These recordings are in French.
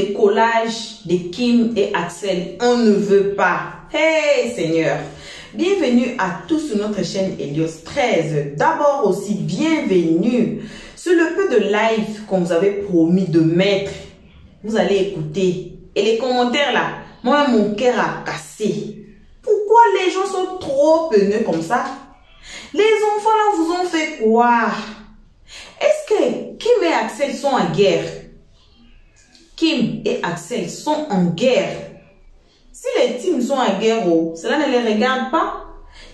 les collages de Kim et Axel. On ne veut pas. Hey Seigneur. Bienvenue à tous sur notre chaîne Helios 13. D'abord aussi, bienvenue sur le peu de live qu'on vous avait promis de mettre. Vous allez écouter. Et les commentaires là, moi mon cœur a cassé. Pourquoi les gens sont trop penaud comme ça? Les enfants là vous ont fait quoi? Est-ce que Kim et Axel sont en guerre? Kim et Axel sont en guerre. Si les teams sont en guerre, cela ne les regarde pas.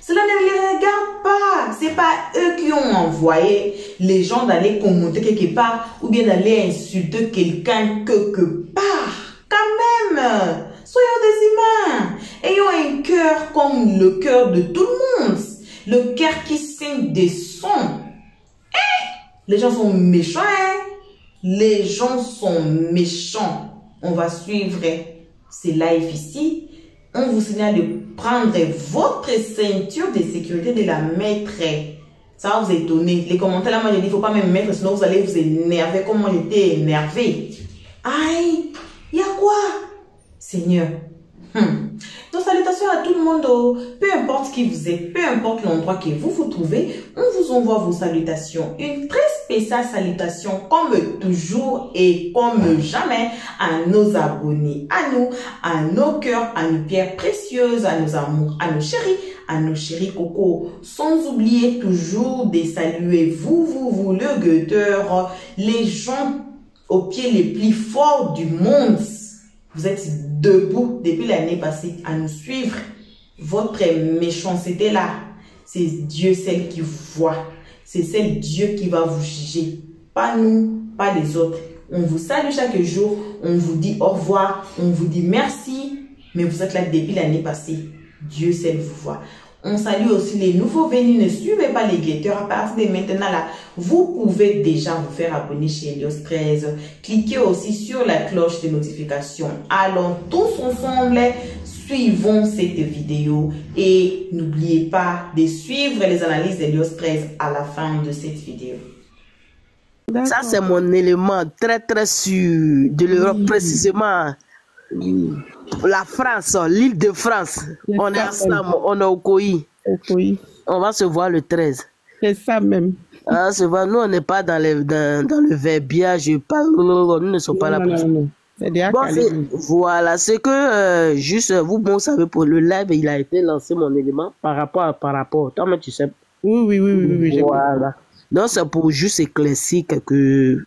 Cela ne les regarde pas. Ce n'est pas eux qui ont envoyé les gens d'aller commenter quelque part ou bien d'aller insulter quelqu'un quelque part. Quand même, soyons des humains. Ayons un cœur comme le cœur de tout le monde. Le cœur qui saigne des sons. Les gens sont méchants, hein? Les gens sont méchants. On va suivre ces lives ici. On vous signale de prendre votre ceinture de sécurité, de la mettre. Ça va vous étonner. Les commentaires là, moi je dis, il ne faut pas même mettre, sinon vous allez vous énerver comme moi j'étais énervé. Aïe, il y a quoi? Seigneur. Donc salutations à tout le monde, peu importe qui vous êtes, peu importe l'endroit que vous vous trouvez, on vous envoie vos salutations. Une très spéciale salutation comme toujours et comme jamais à nos abonnés, à nous, à nos cœurs, à nos pierres précieuses, à nos amours, à nos chéris coco. Sans oublier toujours de saluer vous le guetteur, les gens aux pieds les plus forts du monde. Vous êtes debout depuis l'année passée à nous suivre. Votre méchanceté là, c'est Dieu celle qui voit. C'est celle Dieu qui va vous juger. Pas nous, pas les autres. On vous salue chaque jour. On vous dit au revoir. On vous dit merci. Mais vous êtes là depuis l'année passée. Dieu seul vous voit. On salue aussi les nouveaux venus. Ne suivez pas les guetteurs. À partir de maintenant là, vous pouvez déjà vous faire abonner chez Helios 13. Cliquez aussi sur la cloche de notification. Allons tous ensemble, suivons cette vidéo et n'oubliez pas de suivre les analyses d'Helios 13 à la fin de cette vidéo. Ça, c'est mon élément très sûr de l'Europe, précisément. La France, l'île de France. On est ensemble, on est au COI. On va se voir le 13. C'est ça même. Ah, nous, on n'est pas dans le verbiage. Nous ne sommes pas là pour ça. Voilà, c'est que juste vous, bon, vous savez, pour le live, il a été lancé mon élément par rapport. Toi, mais tu sais. Oui. Voilà. Donc, c'est pour juste éclaircir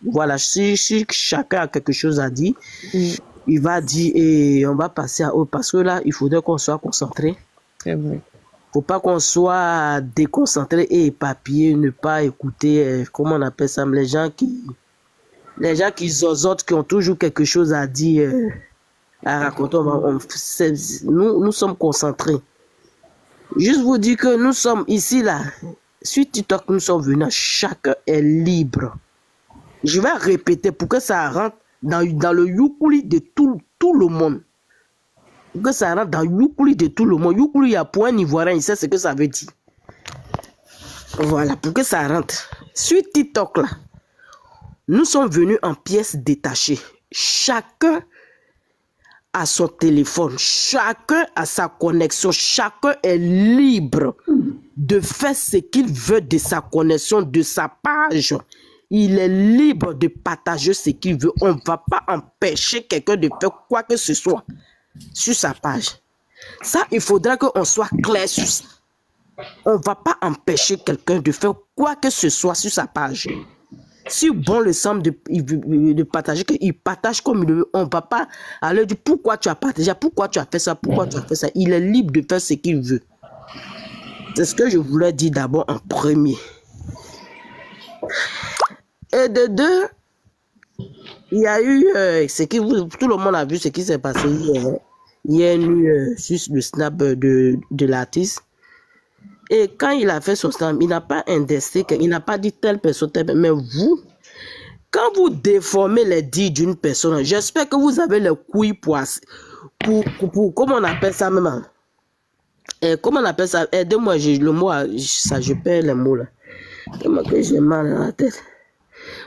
voilà, si chacun a quelque chose à dire, il va dire et on va passer à autre. Parce que là, il faudrait qu'on soit concentré. C'est vrai. Faut pas qu'on soit déconcentré et éparpillé, ne pas écouter, comment on appelle ça, les gens qui zozotent, qui ont toujours quelque chose à dire, à raconter. Nous sommes concentrés. Juste vous dire que nous sommes ici, là, sur TikTok, nous sommes venus, chacun est libre. Je vais répéter pour que ça rentre dans le Yukuli de tout le monde. Pour que ça rentre dans Yukuli de tout le monde. Yukuli, il y a pour un Ivoirien, il sait ce que ça veut dire. Voilà, pour que ça rentre. Sur TikTok, là, nous sommes venus en pièces détachées. Chacun a son téléphone. Chacun a sa connexion. Chacun est libre de faire ce qu'il veut de sa connexion, de sa page. Il est libre de partager ce qu'il veut. On ne va pas empêcher quelqu'un de faire quoi que ce soit sur sa page. Ça, il faudra qu'on soit clair sur ça. On ne va pas empêcher quelqu'un de faire quoi que ce soit sur sa page. Si bon le semble de partager, qu'il partage comme il le veut, on ne va pas aller dire pourquoi tu as partagé, pourquoi tu as fait ça, pourquoi tu as fait ça. Il est libre de faire ce qu'il veut. C'est ce que je voulais dire d'abord en premier. Et de deux, il y a eu tout le monde a vu ce qui s'est passé hier. Il y a eu juste le snap de l'artiste. Et quand il a fait son snap, il n'a pas indexé, il n'a pas dit telle personne, mais vous, quand vous déformez les dits d'une personne, j'espère que vous avez le couille pour comment on appelle ça même? Comment on appelle ça? Aidez-moi, le mot, je perds les mots là. Tellement que j'ai mal à la tête.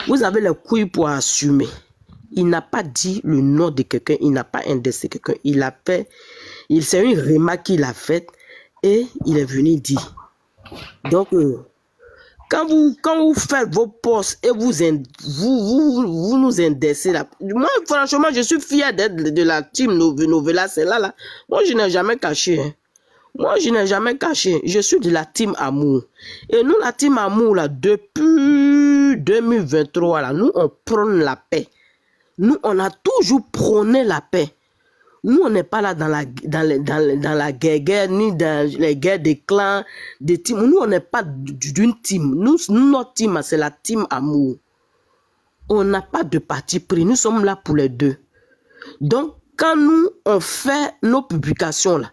Vous avez le couille pour assumer. Il n'a pas dit le nom de quelqu'un, il n'a pas indexé quelqu'un. C'est une remarque qu'il a faite et il est venu dire. Donc, quand vous faites vos posts et vous nous indexez là. Moi, franchement, je suis fier d'être de la team Novella, c'est là. Moi, je n'ai jamais caché. Hein. Moi, je n'ai jamais caché. Je suis de la team Amour. Et nous, la team Amour, là, depuis 2023, là, nous, on prône la paix. Nous, on a toujours prôné la paix. Nous, on n'est pas là dans la guerre, ni dans les guerres des clans, des teams. Nous, on n'est pas d'une team. Nous, notre team, c'est la team Amour. On n'a pas de parti pris. Nous sommes là pour les deux. Donc, quand nous, on fait nos publications, là,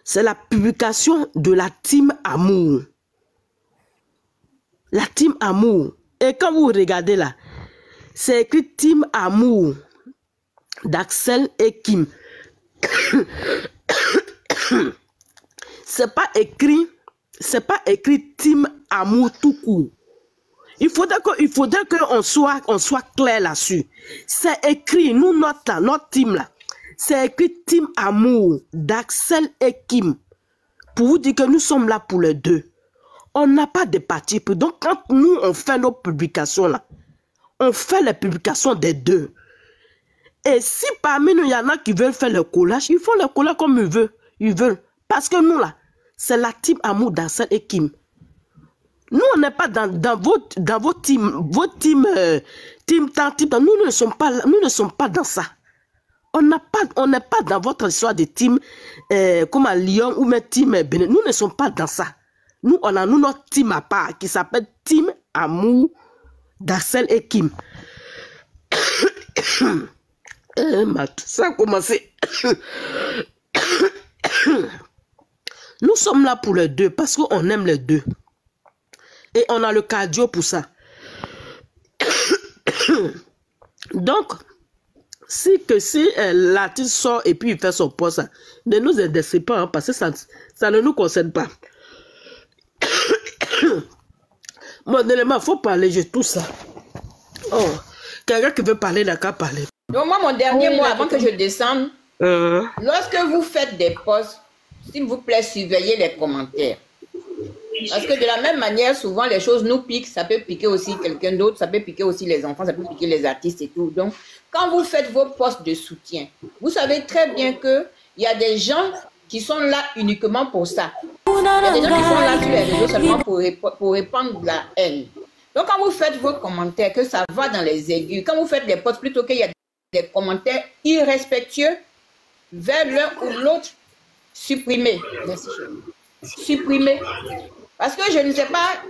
c'est la publication de la team Amour. La team Amour. Et quand vous regardez là, c'est écrit team Amour d'Axel et Kim. C'est pas écrit team Amour tout court. Il faudrait qu'on soit clair là-dessus. C'est écrit, nous, notre team là, c'est écrit team Amour d'Axel et Kim. Pour vous dire que nous sommes là pour les deux. On n'a pas de parti pris. Donc, quand nous, on fait nos publications là, on fait les publications des deux. Et si parmi nous, il y en a qui veulent faire le collage, ils font le collage comme ils veulent. Parce que nous, là, c'est la team Amour d'Axel et Kim. Nous, on n'est pas dans vos teams, team tant, nous ne sommes pas dans ça. On n'est pas dans votre histoire de team comme à Lyon ou même team Bénin. Nous ne sommes pas dans ça. Nous, on a notre team à part qui s'appelle Team Amour d'Axel et Kim. Ça a commencé. Nous sommes là pour les deux parce qu'on aime les deux. Et on a le cardio pour ça. Donc, si l'artiste sort et puis il fait son poste, ne nous indexez pas hein, parce que ça ne nous concerne pas. Modérément, il faut parler de tout ça. Oh, quelqu'un qui veut parler, n'a qu'à parler. Donc moi, mon dernier mot avant que je descende, lorsque vous faites des posts, s'il vous plaît, surveillez les commentaires. Parce que de la même manière, souvent les choses nous piquent, ça peut piquer aussi quelqu'un d'autre, ça peut piquer aussi les enfants, ça peut piquer les artistes et tout. Donc, quand vous faites vos posts de soutien, vous savez très bien qu'il y a des gens qui sont là uniquement pour ça. Il y a des gens qui sont là sur les réseaux seulement pour répandre de la haine. Donc, quand vous faites vos commentaires, que ça va dans les aigus, quand vous faites des posts, plutôt qu'il y a des commentaires irrespectueux vers l'un ou l'autre, supprimez. Merci, chérie. Supprimez. Parce que je ne sais pas,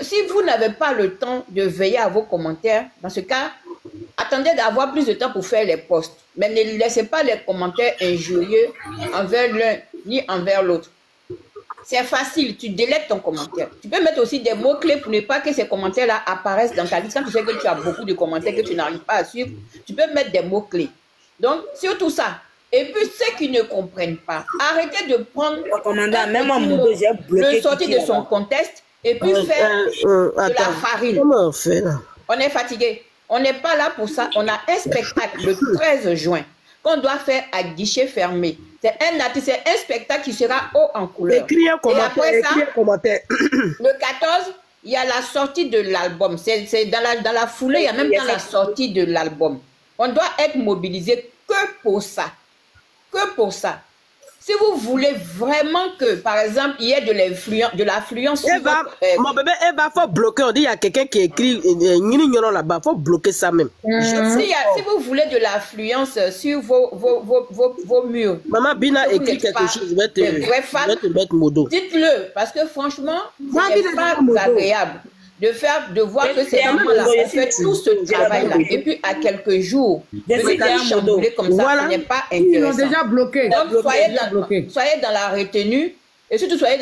si vous n'avez pas le temps de veiller à vos commentaires, dans ce cas, attendez d'avoir plus de temps pour faire les posts. Mais ne laissez pas les commentaires injurieux envers l'un ni envers l'autre. C'est facile, tu délètes ton commentaire. Tu peux mettre aussi des mots-clés pour ne pas que ces commentaires-là apparaissent dans ta liste. Quand tu sais que tu as beaucoup de commentaires que tu n'arrives pas à suivre, tu peux mettre des mots-clés. Donc, surtout ça. Et puis, ceux qui ne comprennent pas, arrêtez de prendre le sortir de son contexte et puis faire de la farine. Comment on fait là? On est fatigué. On n'est pas là pour ça. On a un spectacle le 13 juin qu'on doit faire à guichet fermé. C'est un spectacle qui sera haut en couleur. Écris un commentaire. Le 14, il y a la sortie de l'album. C'est dans la foulée, il y a même dans la sortie de l'album. On doit être mobilisé que pour ça. Que pour ça. Si vous voulez vraiment que, par exemple, il y ait de l'affluence... Mon bébé, Eva, il faut bloquer. On dit il y a quelqu'un qui écrit là-bas. Il faut bloquer ça même. Si vous voulez de l'affluence sur vos murs... Maman Bina écrit quelque chose. Je vais te mettre modo. Dites-le, parce que franchement, ce n'est pas agréable de voir que ces gens-là ont fait tout ce travail-là. Et puis, à quelques jours, de les chambouler comme ça, ce n'est pas intéressant. Ils ont déjà bloqué. Donc, soyez dans la retenue. Et surtout, soyez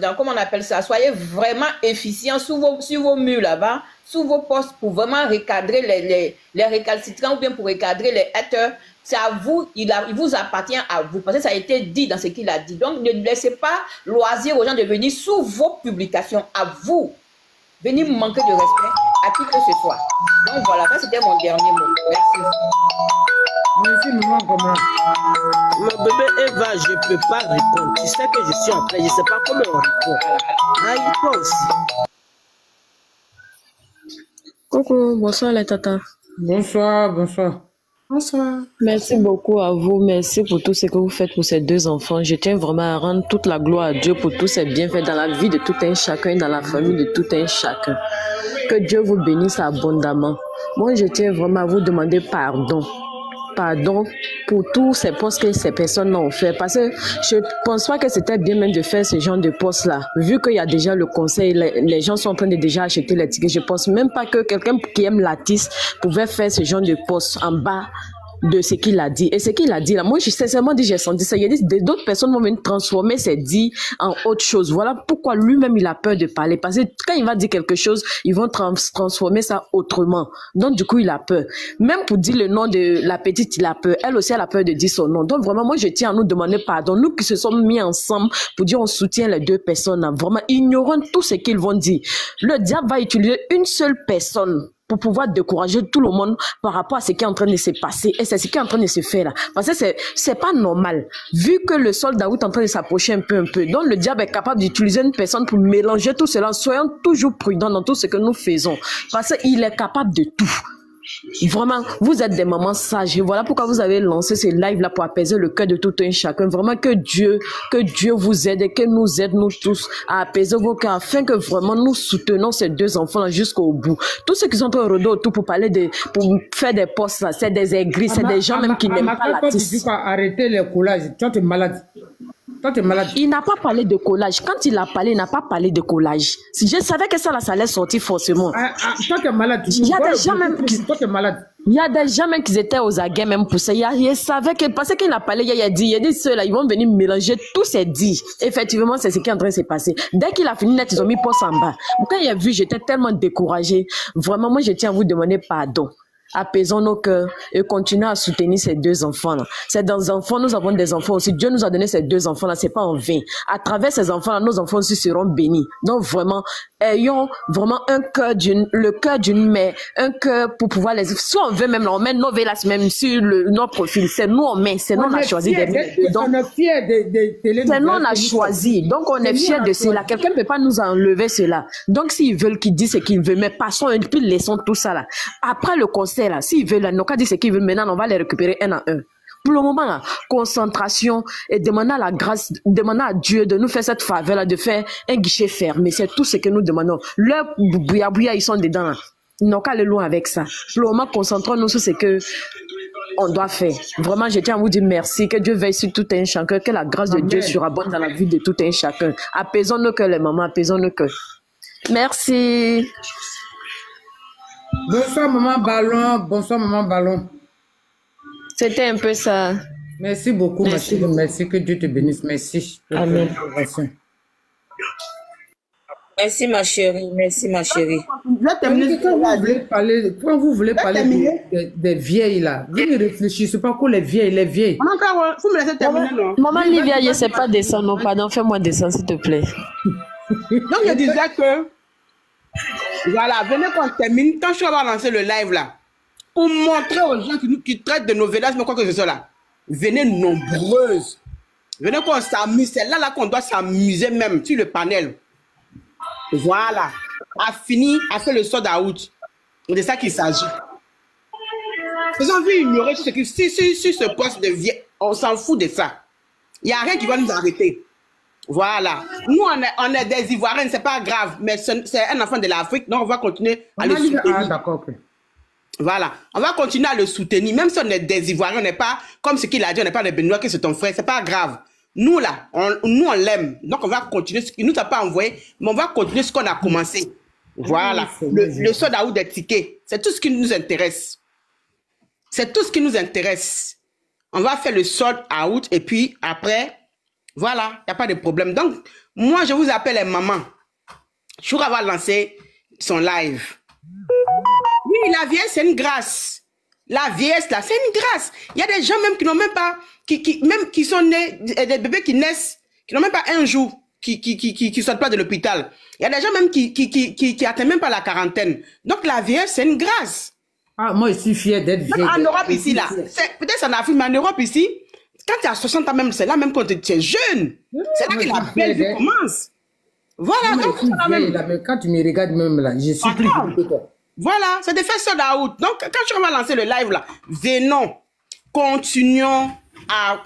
dans comment on appelle ça, soyez vraiment efficients sur vos murs là-bas, sur vos postes pour vraiment recadrer les récalcitrants ou bien pour recadrer les haters. C'est à vous, il vous appartient à vous, parce que ça a été dit dans ce qu'il a dit. Donc, ne laissez pas loisir aux gens de venir sous vos publications, à vous. Venez me manquer de respect. à qui que ce soit. Donc voilà, ça c'était mon dernier mot. Merci. Merci, maman, comment? Mon bébé Eva, je ne peux pas répondre. Tu sais que je suis en train, je ne sais pas comment on répond. Aïe, toi aussi. Coucou, bonsoir les tatas. Bonsoir, bonsoir. Bonsoir. Merci beaucoup à vous, merci pour tout ce que vous faites pour ces deux enfants. Je tiens vraiment à rendre toute la gloire à Dieu pour tous ces bienfaits dans la vie de tout un chacun, dans la famille de tout un chacun. Que Dieu vous bénisse abondamment. Moi, je tiens vraiment à vous demander pardon. Pardon pour tous ces postes que ces personnes ont fait. Parce que je pense pas que c'était bien même de faire ce genre de poste-là. Vu qu'il y a déjà le conseil, les gens sont en train de déjà acheter les tickets. Je pense même pas que quelqu'un qui aime l'artiste pouvait faire ce genre de poste en bas de ce qu'il a dit. Et ce qu'il a dit là, moi, sincèrement dit, j'ai senti ça. Il y a dit, d'autres personnes vont venir transformer ces dits en autre chose. Voilà pourquoi lui-même, il a peur de parler. Parce que quand il va dire quelque chose, ils vont transformer ça autrement. Donc, du coup, il a peur. Même pour dire le nom de la petite, il a peur. Elle aussi, elle a peur de dire son nom. Donc, vraiment, moi, je tiens à nous demander pardon. Nous qui se sommes mis ensemble pour dire on soutient les deux personnes, là, vraiment, ignorant tout ce qu'ils vont dire. Le diable va utiliser une seule personne pour pouvoir décourager tout le monde par rapport à ce qui est en train de se passer. Et c'est ce qui est en train de se faire là. Parce que c'est pas normal. Vu que le soldat est en train de s'approcher un peu. Donc le diable est capable d'utiliser une personne pour mélanger tout cela. Soyons toujours prudents dans tout ce que nous faisons. Parce qu'il est capable de tout. Vraiment, vous êtes des mamans sages. Et voilà pourquoi vous avez lancé ce live-là pour apaiser le cœur de tout un chacun. Vraiment que Dieu vous aide et que nous aide nous tous à apaiser vos cœurs afin que vraiment nous soutenons ces deux enfants-là jusqu'au bout. Tous ceux qui sont en train de rôder autour pour faire des postes là, c'est des aigris, c'est des gens même qui n'aiment pas l'artiste. Tu dis pas arrêter les collages. Toi, tu es malade. Toi, tu es malade. Il n'a pas parlé de collage. Quand il a parlé, il n'a pas parlé de collage. Si je savais que ça allait sortir forcément. Toi, tu es malade. Il y a des gens même Toi, tu es malade. Il y a des gens même qui étaient aux aguets même pour ça. Il savait que, parce qu'il a parlé, il a dit ceux-là, ils vont venir mélanger tous ces dits. Effectivement, c'est ce qui est en train de se passer. Dès qu'il a fini net, ils ont mis poste en bas. Quand il a vu, j'étais tellement découragée. Vraiment, moi, je tiens à vous demander pardon. Apaisons nos cœurs et continuons à soutenir ces deux enfants-là. Ces deux enfants, nous avons des enfants aussi. Dieu nous a donné ces deux enfants-là, c'est pas en vain. À travers ces enfants-là, nos enfants aussi seront bénis. Donc vraiment, ayons vraiment le cœur d'une mère, un cœur pour pouvoir les... Si on veut même, là, on met nos vélas même sur notre profil. C'est nous, c'est nous, on a choisi des... On est fiers des télénovelas. C'est nous, on a choisi. Donc on est fiers de cela. Quelqu'un ne peut pas nous enlever cela. Donc s'ils veulent qu'ils disent ce qu'ils veulent, mais passons et puis laissons tout ça là. Après le conseil là, s'ils veulent, nos cas disent ce qu'ils veulent, maintenant on va les récupérer un à un. Pour le moment là, concentration et demander à la grâce, demander à Dieu de nous faire cette faveur là, de faire un guichet fermé. C'est tout ce que nous demandons. Leur bouya, ils sont dedans là. Ils n'ont qu'à aller loin avec ça. Pour le moment, concentrons-nous sur ce que on doit faire. Vraiment, je tiens à vous dire merci. Que Dieu veille sur tout un chacun. Que la grâce de Dieu surabonde dans la vie de tout un chacun. Apaisons nos cœurs, les mamans. Apaisons nos cœurs. Merci. Bonsoir, maman Ballon. Bonsoir, maman Ballon. C'était un peu ça. Merci beaucoup, merci. Merci, que Dieu te bénisse. Merci. Amen. Merci ma chérie, merci ma chérie. Quand vous voulez parler des vieilles là, vous ne réfléchissez pas que les vieilles. Vous me laissez terminer, non? Maman Livia, je ne sais pas descendre, non, pardon, fais-moi descendre s'il te plaît. Donc je disais que, voilà, venez qu'on termine, quand je vais lancer le live là, pour montrer aux gens qui traitent de novelas, mais quoi que ce soit là, venez nombreuses. Venez qu'on s'amuse, c'est là qu'on doit s'amuser même sur le panel. Voilà, a fini, a fait le sold out. C'est ça qu'il s'agit. Ils ont vu ignorer tout ce qui, sur ce poste de vie, on s'en fout de ça. Il n'y a rien qui va nous arrêter. Voilà. Nous, on est des Ivoiriens, c'est pas grave, mais c'est un enfant de l'Afrique, donc on va continuer à le soutenir. Ah, d'accord, ok. Voilà, on va continuer à le soutenir, même si on est des Ivoiriens, on n'est pas, comme ce qu'il a dit, on n'est pas des Béninois, que c'est ton frère, c'est pas grave. Nous là, on l'aime, donc on va continuer, il nous a pas envoyé, mais on va continuer ce qu'on a commencé. Voilà, le sold out des tickets, c'est tout ce qui nous intéresse. C'est tout ce qui nous intéresse. On va faire le sold out et puis après, voilà, il n'y a pas de problème. Donc, moi je vous appelle les mamans. Choura va lancer son live. Oui, la vieillesse, c'est une grâce. La vieillesse, là, c'est une grâce. Il y a des gens même qui n'ont même pas, qui sont nés, des bébés qui naissent, qui n'ont même pas un jour. qui sortent pas de l'hôpital. Il y a des gens même qui atteignent même pas la quarantaine. Donc la vieillesse, c'est une grâce. Ah, moi, je suis fier d'être vieille. En Europe ici, là, peut-être en Afrique, mais en Europe ici, quand tu as 60 ans même, c'est là même quand tu es jeune. C'est là que la belle vie commence. Voilà, Moi, donc je suis vieille, là, mais quand tu me regardes même là, je suis plus vieux que toi. voilà, c'est des faits sold out. Donc, quand tu vas lancer le live là, venons, continuons à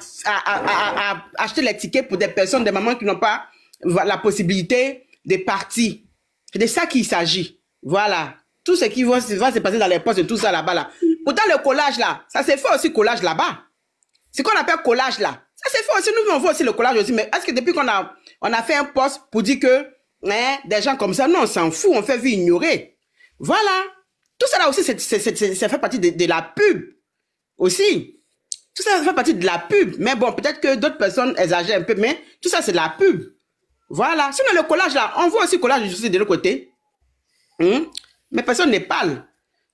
acheter les tickets pour des personnes, des mamans qui n'ont pas la possibilité de partir. C'est de ça qu'il s'agit. Voilà. Tout ce qui va se passer dans les postes et tout ça là-bas là. Pourtant, le collage là, ça s'est fait aussi collage là-bas. Ce qu'on appelle collage là, ça s'est fait aussi. Nous, on fait aussi le collage aussi. Mais est-ce que depuis qu'on a fait un poste pour dire que des gens comme ça, non, on s'en fout, on fait vu ignorer. Voilà. Tout ça là aussi, ça fait partie de la pub aussi. Tout ça fait partie de la pub. Mais bon, peut-être que d'autres personnes exagèrent un peu, mais tout ça, c'est de la pub. Voilà. Sinon, le collage là, on voit aussi le collage aussi de l'autre côté. Mais personne ne parle.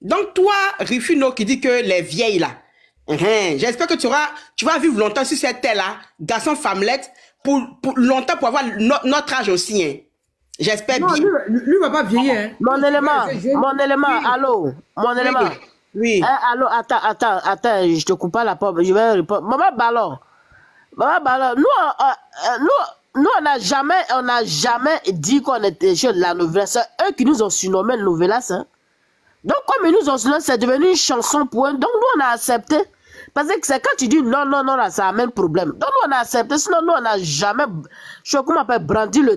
Donc, toi, Rifino, qui dit que les vieilles là, j'espère que tu vas vivre longtemps sur cette terre-là, garçon, femmelette, pour longtemps pour avoir notre âge aussi. Hein. J'espère bien. Non, lui va pas vieillir. Hein. Mon élément, allô, mon élément. Oui. Allô, attends, je te coupe pas la porte, je vais répondre. Maman Ballon, nous, on n'a jamais dit qu'on était sur la nouvelle. C'est eux qui nous ont surnommé Novelas. Hein. Donc, comme ils nous ont surnommé, c'est devenu une chanson pour eux. Donc, nous, on a accepté. Parce que c'est quand tu dis non, là, ça amène problème. Donc, nous, on a accepté. Sinon, nous, on n'a jamais, brandi le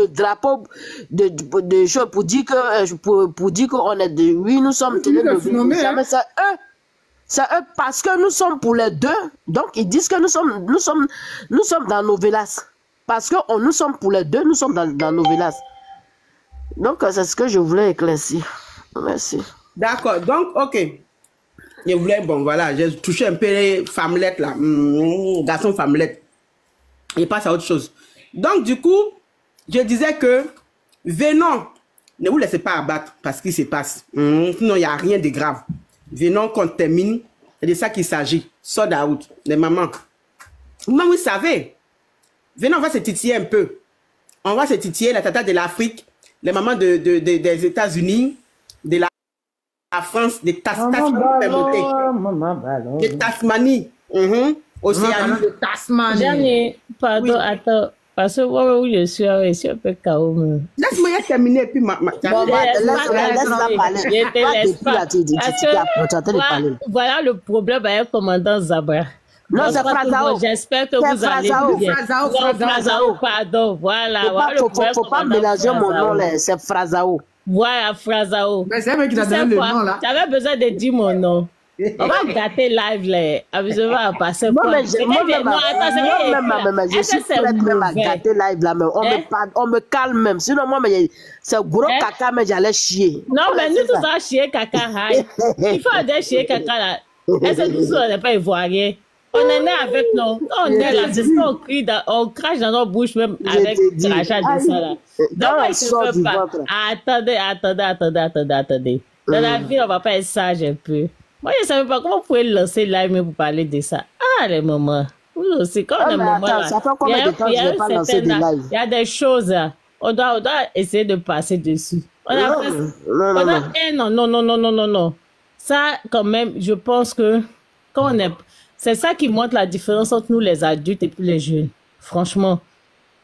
drapeau de choses pour dire que, pour dire qu'on est de, oui, nous sommes mais c'est eux parce que nous sommes pour les deux. Donc, ils disent que nous sommes dans Novelas. Parce que nous sommes pour les deux, nous sommes dans Novelas. Donc, c'est ce que je voulais éclaircir. Merci. D'accord. Donc, ok. Je voulais, bon, voilà, j'ai touché un peu les femmelettes, là. Garçon femmelette. Et passe à autre chose. Donc, du coup, je disais que, venons, ne vous laissez pas abattre parce qu'il se passe. Sinon, il n'y a rien de grave. Venons qu'on termine. C'est de ça qu'il s'agit. Sold out. Les mamans. Moi, vous savez. Venons, on va se titiller un peu. On va se titiller la tata de l'Afrique, les mamans des États-Unis, de la France, de Tasmanie, Océanie. De Tasmanie. Jamais, pardon, Oui. attends. Parce que moi, où je suis un peu chaos. Laisse-moi terminer et puis Bon, laisse-la parler. Voilà le problème avec le commandant Zabra. Non, c'est Frazao. J'espère que vous allez bien. Frazao, pardon. Voilà. Faut pas mélanger mon nom là, c'est Frazao. Voilà, Frazao. Mais c'est vrai qu'il a donné le nom là. Tu avais besoin de dire mon nom. On va gâter live là. Amusez-vous à passer. Moi, je suis prête même à gâter live là, mais on me calme même. Sinon, moi, c'est gros caca, mais j'allais chier. Non, mais nous tous allons chier caca. Il faut aller chier caca là. Est-ce que nous on n'est pas ivoiriens? On est né avec nous. On est là, c'est ça, on crache dans nos bouches même avec le crachat de ça là. Donc, il ne peut pas. Attendez. Dans la vie, on ne va pas être sage un peu. Moi, je ne savais pas comment vous pouvez lancer live mais pour parler de ça. Ah, les moments. Vous aussi, quand les moments là. Ça fait combien de temps que je n'ai pas lancé des lives? Il y a des choses là. On doit essayer de passer dessus. On a fait. Non. Ça, quand même, je pense que quand on est. C'est ça qui montre la différence entre nous, les adultes, et puis les jeunes. Franchement.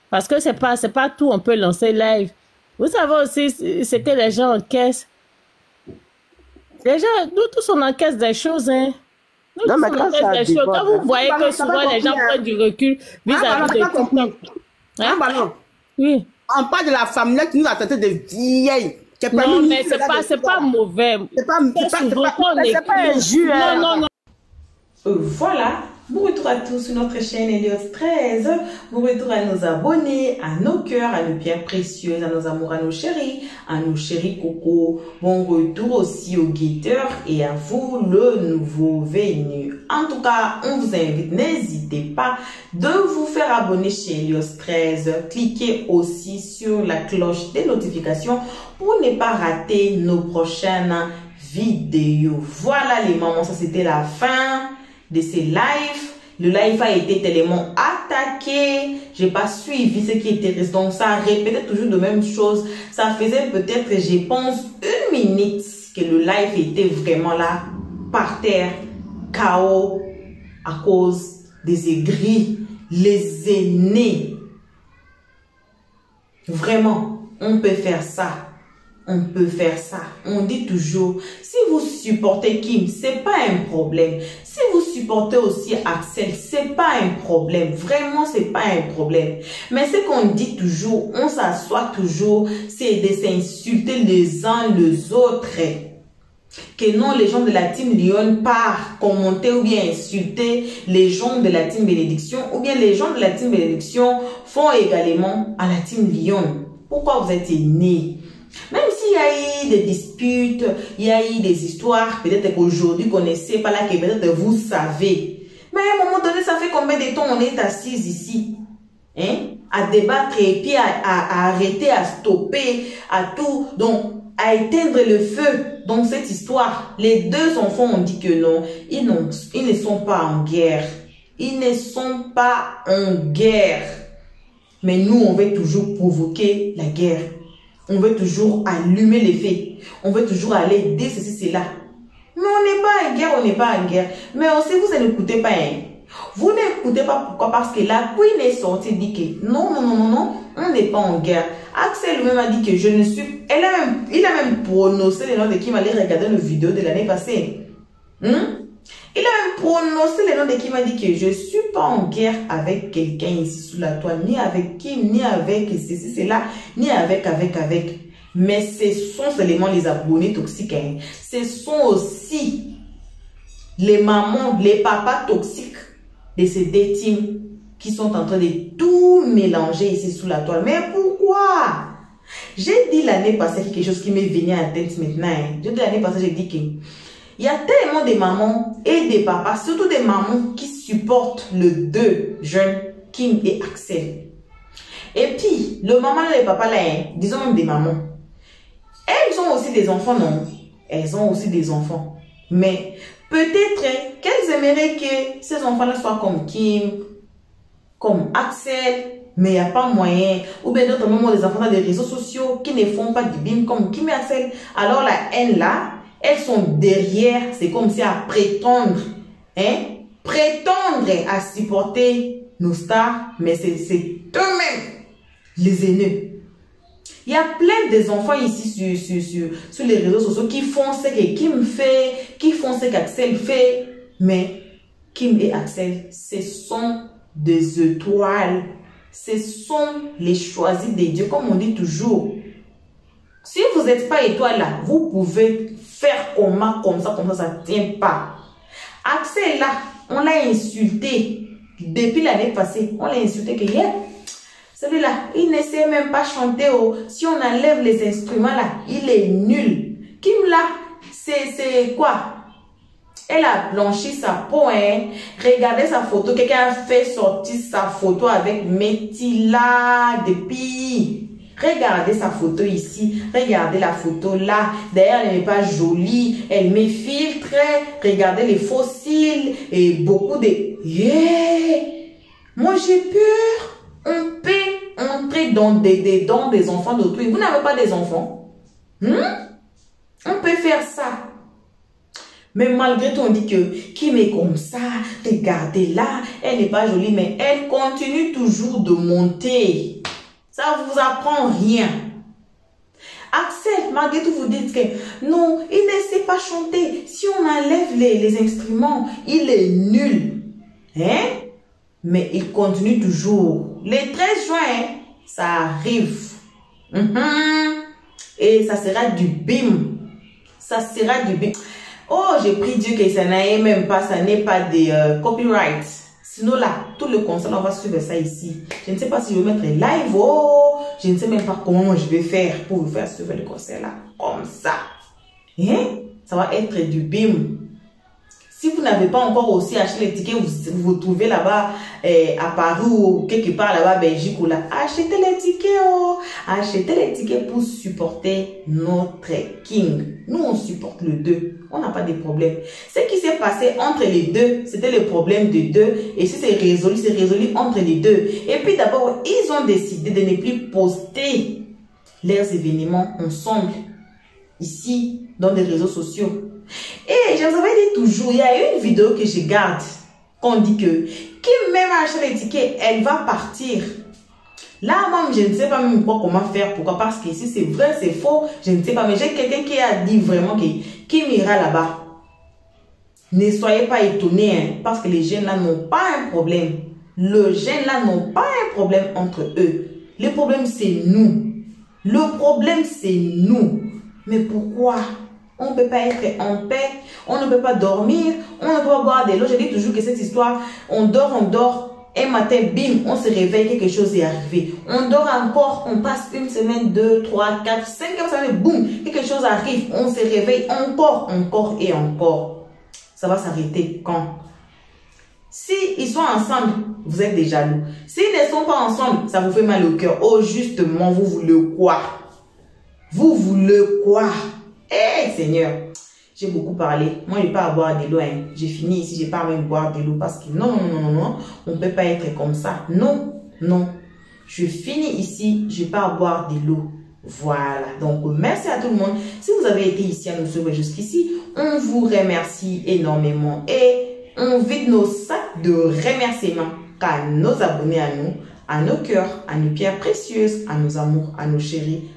Parce que c'est pas tout, on peut lancer live. Vous savez aussi ce que les gens encaissent. Les gens, nous tous, on encaisse des choses, hein. Nous tous, on encaisse des choses. Quand vous voyez que souvent les gens prennent du recul vis-à-vis de TikTok. Ballon. Oui. On parle de la femme là qui nous a traité de vieille. Non, mais c'est pas mauvais. C'est pas injure. Non. Voilà, bon retour à tous sur notre chaîne Elios 13, bon retour à nos abonnés, à nos cœurs, à nos pierres précieuses, à nos amours, à nos chéris Coco, bon retour aussi aux guetteurs et à vous le nouveau venu. En tout cas, on vous invite, n'hésitez pas de vous faire abonner chez Elios 13, cliquez aussi sur la cloche des notifications pour ne pas rater nos prochaines vidéos. Voilà les mamans, ça c'était la fin de ces lives. Le live a été tellement attaqué, j'ai pas suivi ce qui était resté. Donc ça répétait toujours de même chose. Ça faisait peut-être, je pense, 1 minute que le live était vraiment là, par terre, chaos, à cause des aigris, les aînés. Vraiment, on peut faire ça. On peut faire ça. On dit toujours, si vous supportez Kim, c'est pas un problème. Si vous supportez aussi Axel, c'est pas un problème. Vraiment, c'est pas un problème. Mais ce qu'on dit toujours, on s'assoit toujours, c'est de s'insulter les uns les autres. Que non, les gens de la team Lyon partent commenter ou bien insulter les gens de la team Bénédiction, ou bien les gens de la team Bénédiction font également à la team Lyon. Pourquoi vous êtes nés? Même s'il y a eu des disputes, il y a eu des histoires, peut-être qu'aujourd'hui vous ne connaissez pas là, que peut-être vous savez. Mais à un moment donné, ça fait combien de temps on est assis ici? Hein? À débattre et puis à arrêter, à stopper, à tout. Donc, à éteindre le feu. Donc, cette histoire, les deux enfants ont dit que non, ils ne sont pas en guerre. Ils ne sont pas en guerre. Mais nous, on veut toujours provoquer la guerre. On veut toujours allumer les feux. On veut toujours aller dire ceci, cela. Mais on n'est pas en guerre, on n'est pas en guerre. Mais aussi, vous n'écoutez pas. Hein. Vous n'écoutez pas pourquoi? Parce que la Queen est sortie et dit que non, non, non, non, non, on n'est pas en guerre. Axel lui-même a dit que je ne suis... il a même prononcé le nom de Kim allait regarder une vidéo de l'année passée. Il a même prononcé le nom de Kim a dit que je ne suis pas en guerre avec quelqu'un ici sous la toile, ni avec Kim, ni avec ceci, cela, ni avec. Mais ce sont seulement les abonnés toxiques. Hein. Ce sont aussi les mamans, les papas toxiques de ces deux teams qui sont en train de tout mélanger ici sous la toile. Mais pourquoi? J'ai dit l'année passée quelque chose qui m'est venu à la tête maintenant. Hein. J'ai dit l'année passée, j'ai dit qu'il y a tellement de mamans et des papas, surtout des mamans qui supportent les deux jeunes, Kim et Axel. Et puis, le maman et le papa là, hein, disons même des mamans, elles ont aussi des enfants, non? Elles ont aussi des enfants. Mais peut-être qu'elles aimeraient que ces enfants-là soient comme Kim, comme Axel, mais il n'y a pas moyen. Ou bien d'autres mamans, des enfants dans les réseaux sociaux qui ne font pas du bim comme Kim et Axel. Alors la haine là, elles sont derrière, c'est comme si à prétendre, hein, prétendre à supporter nos stars, mais c'est eux-mêmes les aînés. Il y a plein des enfants ici sur les réseaux sociaux qui font ce que Kim fait, qui font ce qu'Axel fait, mais Kim et Axel, ce sont des étoiles, ce sont les choisis de Dieu, comme on dit toujours. Si vous n'êtes pas étoile là, vous pouvez faire comment, comme ça ne tient pas. Axel là, on l'a insulté depuis l'année passée, on l'a insulté que hier. Celui-là, il ne sait même pas chanter. Oh. Si on enlève les instruments là, il est nul. Kim là, c'est quoi? Elle a blanchi sa peau. Hein? Regardez sa photo. Quelqu'un a fait sortir sa photo avec Metila depuis. Regardez sa photo ici. Regardez la photo là. D'ailleurs, elle n'est pas jolie. Elle met filtre. Regardez les fossiles. Et beaucoup de... Yeah! Moi, j'ai peur. On peut entrer dans des enfants d'autrui. Vous n'avez pas des enfants? On peut faire ça. Mais malgré tout, on dit que Kim est comme ça. Regardez là. Elle n'est pas jolie, mais elle continue toujours de monter. Ça ne vous apprend rien. Axel, malgré tout, vous dites que non, il ne sait pas chanter. Si on enlève les instruments, il est nul. Hein? Mais il continue toujours. Les 13 juin, ça arrive. Et ça sera du bim. Ça sera du bim. Oh, j'ai pris Dieu que ça n'ait même pas, ça n'est pas de copyright. Sinon là, tout le concert, on va suivre ça ici. Je ne sais pas si je vais mettre live. Oh, je ne sais même pas comment je vais faire pour vous faire suivre le concert là. Comme ça. Hein? Ça va être du bim. Si vous n'avez pas encore aussi acheté les tickets, vous trouvez là-bas à Paris ou quelque part là-bas, Belgique ou là, achetez les tickets, oh. Achetez les tickets pour supporter notre King. Nous, on supporte le 2. On n'a pas de problème. Ce qui s'est passé entre les deux, c'était le problème de deux. Et si c'est résolu entre les deux. Et puis d'abord, ils ont décidé de ne plus poster leurs événements ensemble, ici, dans les réseaux sociaux. Et je vous avais dit toujours, il y a une vidéo que je garde, qu'on dit que qui même a acheté les tickets, elle va partir. Là, même, je ne sais pas même pas comment faire. Pourquoi? Parce que si c'est vrai, c'est faux, je ne sais pas. Mais j'ai quelqu'un qui a dit vraiment qui ira là-bas. Ne soyez pas étonnés, hein, parce que les jeunes là n'ont pas un problème. Les jeunes là n'ont pas un problème entre eux. Le problème, c'est nous. Le problème, c'est nous. Mais pourquoi? On ne peut pas être en paix, on ne peut pas dormir, on ne peut pas boire de l'eau. Je dis toujours que cette histoire, on dort, un matin, bim, on se réveille, quelque chose est arrivé. On dort encore, on passe une semaine, 2, 3, 4, 5 semaines, boum, quelque chose arrive, on se réveille encore et encore. Ça va s'arrêter quand? Si ils sont ensemble, vous êtes des jaloux. S'ils ne sont pas ensemble, ça vous fait mal au cœur. Oh, justement, vous voulez quoi? Vous voulez quoi? Eh, Seigneur, j'ai beaucoup parlé. Moi, je n'ai pas à boire de l'eau. Hein. J'ai fini ici, je n'ai pas à même boire de l'eau parce que non, on ne peut pas être comme ça. Non. Je finis ici, je n'ai pas à boire de l'eau. Voilà. Donc, merci à tout le monde. Si vous avez été ici à nous suivre jusqu'ici, on vous remercie énormément. Et on vide nos sacs de remerciements à nos abonnés à nous, à nos cœurs, à nos pierres précieuses, à nos amours, à nos chéris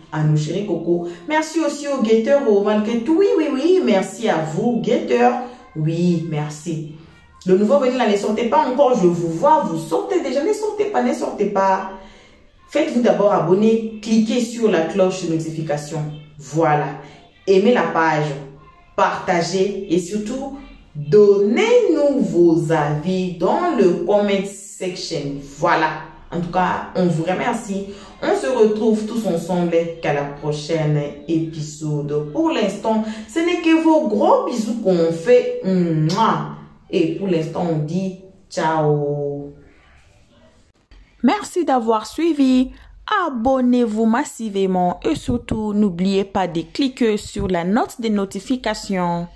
Coco. Merci aussi aux guetteurs, aux malgré tout. Oui, merci à vous, guetteurs. Oui, merci. Le nouveau venu là, ne sortez pas encore, je vous vois, vous sortez déjà, ne sortez pas. Faites-vous d'abord abonner, cliquez sur la cloche de notification. Voilà. Aimez la page, partagez et surtout, donnez-nous vos avis dans le comment section. Voilà. En tout cas, on vous remercie. On se retrouve tous ensemble qu'à la prochaine épisode. Pour l'instant, ce n'est que vos gros bisous qu'on fait. Et pour l'instant, on dit ciao. Merci d'avoir suivi. Abonnez-vous massivement et surtout, n'oubliez pas de cliquer sur la note de notification.